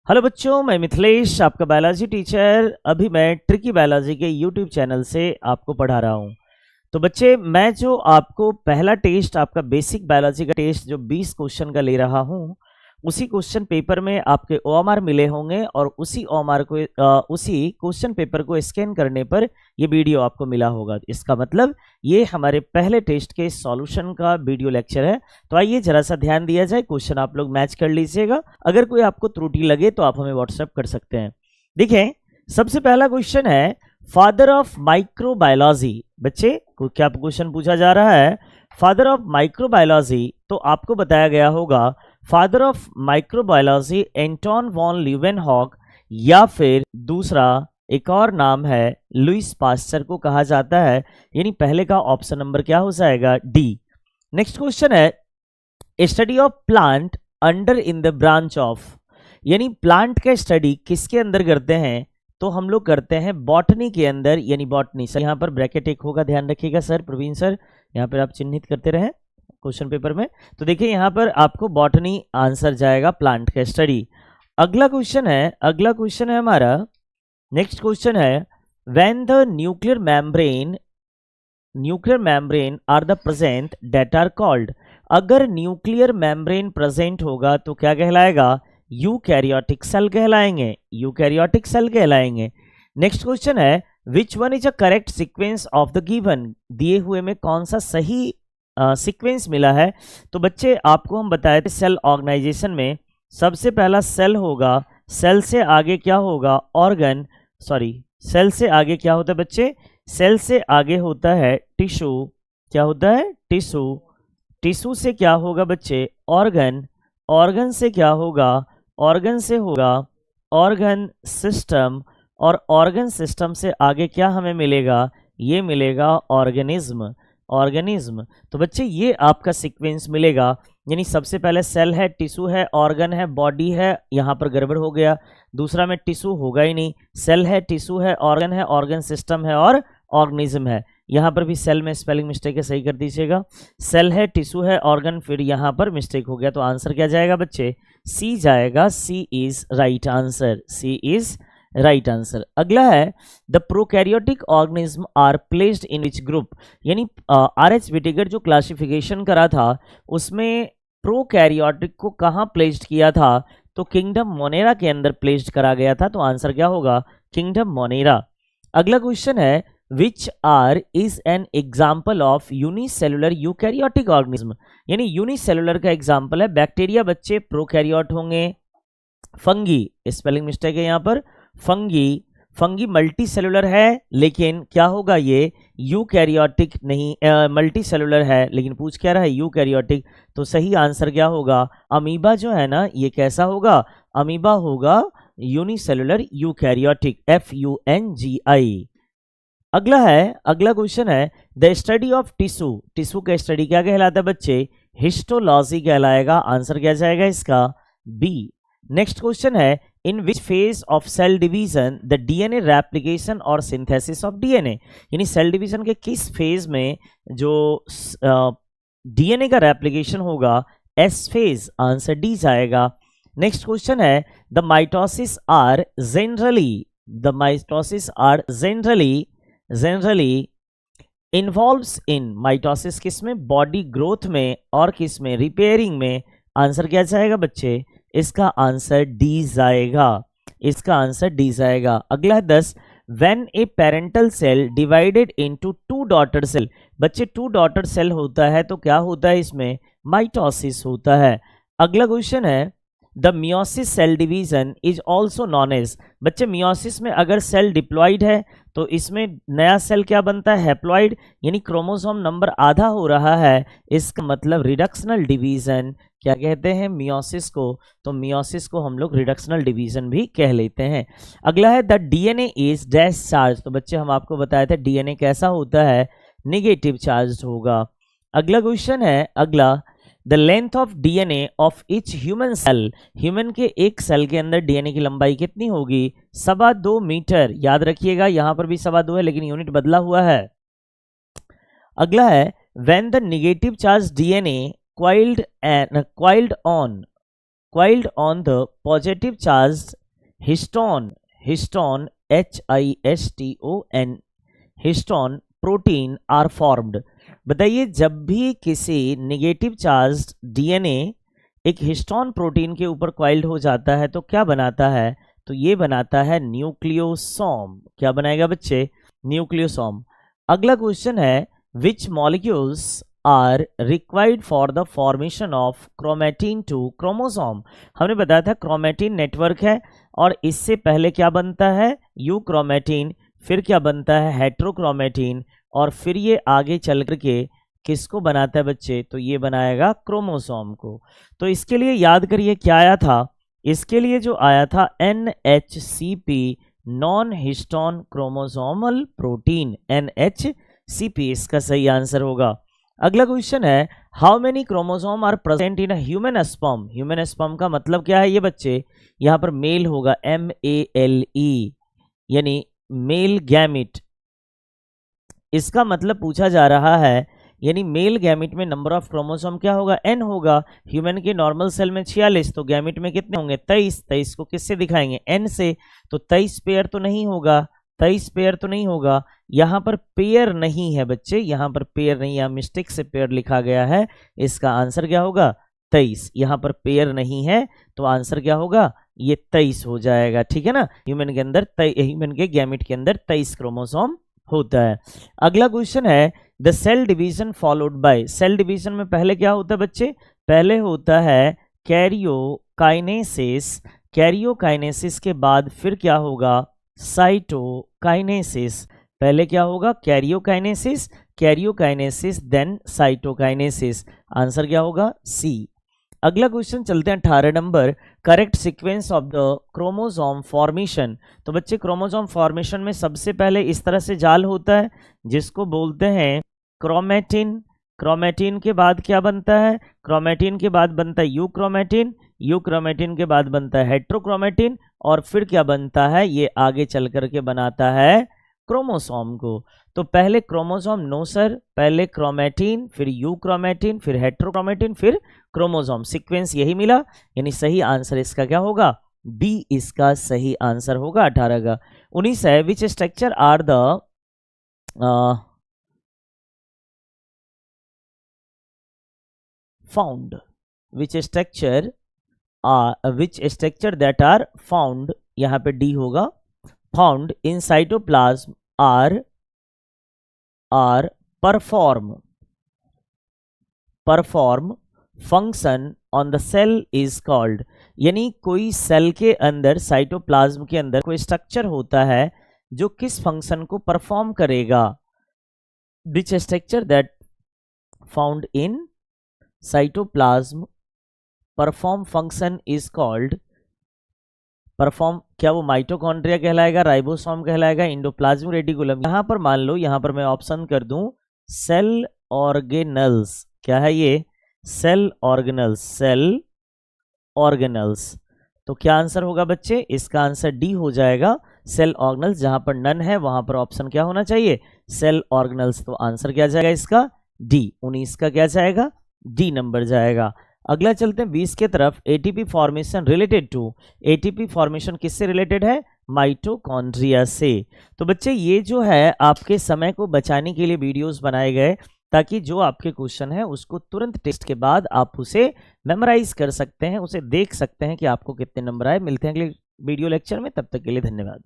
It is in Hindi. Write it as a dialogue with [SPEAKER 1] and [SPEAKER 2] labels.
[SPEAKER 1] हेलो बच्चों, मैं मिथिलेश आपका बायोलॉजी टीचर। अभी मैं ट्रिकी बायोलॉजी के यूट्यूब चैनल से आपको पढ़ा रहा हूँ। तो बच्चे, मैं जो आपको पहला टेस्ट, आपका बेसिक बायोलॉजी का टेस्ट जो 20 क्वेश्चन का ले रहा हूँ, उसी क्वेश्चन पेपर में आपके ओएमआर मिले होंगे और उसी ओएमआर को उसी क्वेश्चन पेपर को स्कैन करने पर ये वीडियो आपको मिला होगा। इसका मतलब ये हमारे पहले टेस्ट के सॉल्यूशन का वीडियो लेक्चर है। तो आइए जरा सा ध्यान दिया जाए, क्वेश्चन आप लोग मैच कर लीजिएगा। अगर कोई आपको त्रुटि लगे तो आप हमें व्हाट्सएप कर सकते हैं। देखिए, सबसे पहला क्वेश्चन है फादर ऑफ माइक्रोबायोलॉजी। बच्चे को क्या क्वेश्चन पूछा जा रहा है? फादर ऑफ माइक्रोबायोलॉजी, तो आपको बताया गया होगा father of microbiology Anton von Leeuwenhoek, या फिर दूसरा एक और नाम है लुइस पास्चर को कहा जाता है। यानी पहले का ऑप्शन नंबर क्या हो जाएगा? डी। नेक्स्ट क्वेश्चन है study of plant under in the branch of, यानी प्लांट का स्टडी किसके अंदर करते हैं? तो हम लोग करते हैं बॉटनी के अंदर, यानी बॉटनी। सर यहाँ पर ब्रैकेट एक होगा, ध्यान रखिएगा सर, प्रवीण सर यहाँ पर आप चिन्हित करते रहें क्वेश्चन पेपर में। तो देखिए यहाँ पर आपको बॉटनी आंसर जाएगा, प्लांट का स्टडी। अगला क्वेश्चन है हमारा, नेक्स्ट क्वेश्चन है when the nuclear membrane are the present that are called. अगर न्यूक्लियर मेम्ब्रेन प्रेजेंट होगा तो क्या कहलाएगा? यूकैरियोटिक सेल कहलाएंगे। नेक्स्ट क्वेश्चन है which one is a correct sequence of the given. दिए हुए में कौन सा सही सीक्वेंस मिला है? तो बच्चे आपको हम बताए थे सेल ऑर्गेनाइजेशन में सबसे पहला सेल होगा, सेल से आगे क्या होगा? ऑर्गन। सेल से आगे क्या होता है बच्चे? सेल से आगे होता है टिश्यू। क्या होता है? टिश्यू। टिश्यू से क्या होगा बच्चे? ऑर्गन। ऑर्गन से क्या होगा? ऑर्गन से होगा ऑर्गन सिस्टम। और ऑर्गन सिस्टम से आगे क्या हमें मिलेगा? ये मिलेगा ऑर्गेनिज्म। तो बच्चे ये आपका सीक्वेंस मिलेगा, यानी सबसे पहले सेल है, टिश्यू है, ऑर्गन है, बॉडी है। यहाँ पर गड़बड़ हो गया, दूसरा में टिश्यू होगा ही नहीं। सेल है, टिश्यू है, ऑर्गन सिस्टम है और ऑर्गेनिज्म है। यहाँ पर भी सेल में स्पेलिंग मिस्टेक है, सही कर दीजिएगा। सेल है, टिश्यू है, ऑर्गन, फिर यहाँ पर मिस्टेक हो गया। तो आंसर क्या जाएगा बच्चे? सी जाएगा। C is right answer. अगला है the prokaryotic organism are placed in which group, यानी आर.एच. विटेकर जो क्लासिफिकेशन करा था उसमें प्रोकैरियोटिक को कहाँ प्लेस्ड किया था? तो किंगडम मोनेरा के अंदर प्लेस्ड करा गया था। तो आंसर क्या होगा? Kingdom Monera. अगला क्वेश्चन है which are is an example of unicellular eukaryotic organism, यानी यूनिसेलुलर का एग्जाम्पल है बैक्टीरिया बच्चे प्रोकैरियोट होंगे। फंगी, स्पेलिंग मिस्टेक है यहाँ पर, फंगी मल्टी सेलुलर है, लेकिन क्या होगा? ये यूकैरियोटिक नहीं, मल्टी सेलुलर है, लेकिन पूछ क्या रहा है? यूकैरियोटिक। तो सही आंसर क्या होगा? अमीबा जो है ना, ये कैसा होगा? अमीबा होगा यूनिसेलुलर यूकैरियोटिक, FUNGI। अगला क्वेश्चन है द स्टडी ऑफ टिश्यू का स्टडी क्या कहलाता है बच्चे? हिस्टोलॉजी कहलाएगा। आंसर क्या जाएगा इसका? बी। नेक्स्ट क्वेश्चन है in which phase of cell division the DNA replication और सिंथेसिस ऑफ डीएनए, यानी सेल डिवीजन के किस फेज में जो डीएनए का रेप्लिकेशन होगा? S phase. आंसर डी जाएगा। नेक्स्ट क्वेश्चन है the mitosis are generally involves in, mitosis किस में? बॉडी ग्रोथ में और किस में? रिपेयरिंग में। आंसर क्या जाएगा बच्चे? इसका आंसर डी जाएगा। अगला है 10 when a parental cell divided into 2 daughter cell. बच्चे 2 डॉटर सेल होता है तो क्या होता है इसमें? माइटोसिस होता है। अगला क्वेश्चन है the meiosis cell division is also known as. बच्चे मियोसिस में अगर सेल डिप्लॉइड है तो इसमें नया सेल क्या बनता है? हैप्लॉइड, यानी क्रोमोसोम नंबर आधा हो रहा है। इसका मतलब रिडक्शनल डिवीजन क्या कहते हैं? मियोसिस को। तो मियोसिस को हम लोग रिडक्शनल डिवीजन भी कह लेते हैं। अगला है the DNA is dash charge. तो बच्चे हम आपको बताए थे डीएनए कैसा होता है? नेगेटिव चार्ज होगा। अगला क्वेश्चन है the length of DNA of each human cell, human के एक सेल के अंदर डीएनए की लंबाई कितनी होगी? 2.25 मीटर। याद रखिएगा यहाँ पर भी 2.25 है, लेकिन यूनिट बदला हुआ है। अगला है when the negative charge DNA coiled on coiled on the positive charged histone HISTON histone protein are formed. बताइए जब भी किसी निगेटिव चार्ज डीएनए एक हिस्टोन प्रोटीन के ऊपर क्वाइल्ड हो जाता है तो क्या बनाता है, तो ये बनाता है न्यूक्लियोसोम। क्या बनाएगा बच्चे, न्यूक्लियोसोम। अगला क्वेश्चन है which molecules are required for the formation of chromatin to chromosome. हमने बताया था क्रोमेटिन नेटवर्क है और इससे पहले क्या बनता है, यू क्रोमेटिन, फिर क्या बनता है हेट्रोक्रोमेटिन, और फिर ये आगे चल करके किसको बनाता है बच्चे, तो ये बनाएगा क्रोमोसोम को। तो इसके लिए याद करिए क्या आया था, इसके लिए जो आया था NHCP non histone chromosomal protein, NHCP इसका सही आंसर होगा। अगला क्वेश्चन है how many chromosome are present in a human sperm. Human sperm का मतलब क्या है ये बच्चे, यहाँ पर मेल होगा MALE यानी मेल गैमिट। इसका मतलब पूछा जा रहा है यानी मेल गैमिट में नंबर ऑफ क्रोमोसोम क्या होगा, N होगा। ह्यूमन के नॉर्मल सेल में 46, तो गैमिट में कितने होंगे 23। 23 को किससे दिखाएंगे, N से, तो 23 पेयर तो नहीं होगा, 23 पेयर तो नहीं होगा। यहाँ पर पेयर नहीं है बच्चे, यहाँ पर पेयर नहीं, यहाँ मिस्टेक से पेयर लिखा गया है। इसका आंसर क्या होगा 23। यहाँ पर पेयर नहीं है तो आंसर क्या होगा, ये 23 हो जाएगा। ठीक है ना, ह्यूमन के अंदर ह्यूमन के गैमिट के अंदर 23 क्रोमोसोम होता है। अगला क्वेश्चन है the cell division followed by. Cell division में पहले क्या होता है बच्चे, पहले होता है कैरियोकाइनेसिस। कैरियोकाइनेसिस के बाद फिर क्या होगा, साइटोकाइनेसिस। पहले क्या होगा karyokinesis, karyokinesis then cytokinesis. Answer क्या होगा सी। अगला क्वेश्चन चलते हैं 18 number, correct sequence of the chromosome formation. तो बच्चे क्रोमोसोम फॉर्मेशन में सबसे पहले इस तरह से जाल होता है जिसको बोलते हैं क्रोमेटिन। क्रोमेटिन के बाद क्या बनता है, क्रोमेटिन के बाद बनता है यू क्रोमेटिन, यू क्रोमेटिन के बाद बनता है हेट्रोक्रोमेटिन, और फिर क्या बनता है, ये आगे चल करके बनाता है क्रोमोसोम को। तो पहले क्रोमोसोम नो सर, पहले क्रोमेटिन, फिर यू क्रोमेटिन, फिर हेट्रोक्रोमेटिन, फिर क्रोमोसोम। सीक्वेंस यही मिला, यानी सही आंसर इसका क्या होगा, बी इसका सही आंसर होगा 18 का। 19 है which structure are the found, which structure that are found, यहाँ पे डी होगा, found in cytoplasm are perform function on the cell is called. यानी कोई सेल के अंदर, साइटोप्लाज्म के अंदर कोई स्ट्रक्चर होता है जो किस फंक्शन को परफॉर्म करेगा, विच structure that found in cytoplasm perform function is called, perform, क्या वो माइटोकॉन्ड्रिया कहलाएगा, राइबोसोम कहलाएगा, इंडोप्लाज्मिक रेटिकुलम। यहाँ पर मान लो, यहाँ पर मैं ऑप्शन कर दूं सेल ऑर्गेनल्स। क्या है ये, सेल ऑर्गेनल्स, सेल ऑर्गेनल्स। तो क्या आंसर होगा बच्चे, इसका आंसर डी हो जाएगा सेल ऑर्गेनल्स। जहां पर नन है वहां पर ऑप्शन क्या होना चाहिए, सेल ऑर्गेनल्स। तो आंसर क्या जाएगा इसका, डी। 19 का क्या जाएगा, डी नंबर जाएगा। अगला चलते हैं 20 के तरफ, ATP formation related to. ATP formation किससे रिलेटेड है, माइटोकॉन्ड्रिया से। तो बच्चे ये जो है आपके समय को बचाने के लिए वीडियोस बनाए गए ताकि जो आपके क्वेश्चन है उसको तुरंत टेस्ट के बाद आप उसे मेमोराइज कर सकते हैं, उसे देख सकते हैं कि आपको कितने नंबर आए। मिलते हैं अगले वीडियो लेक्चर में, तब तक के लिए धन्यवाद।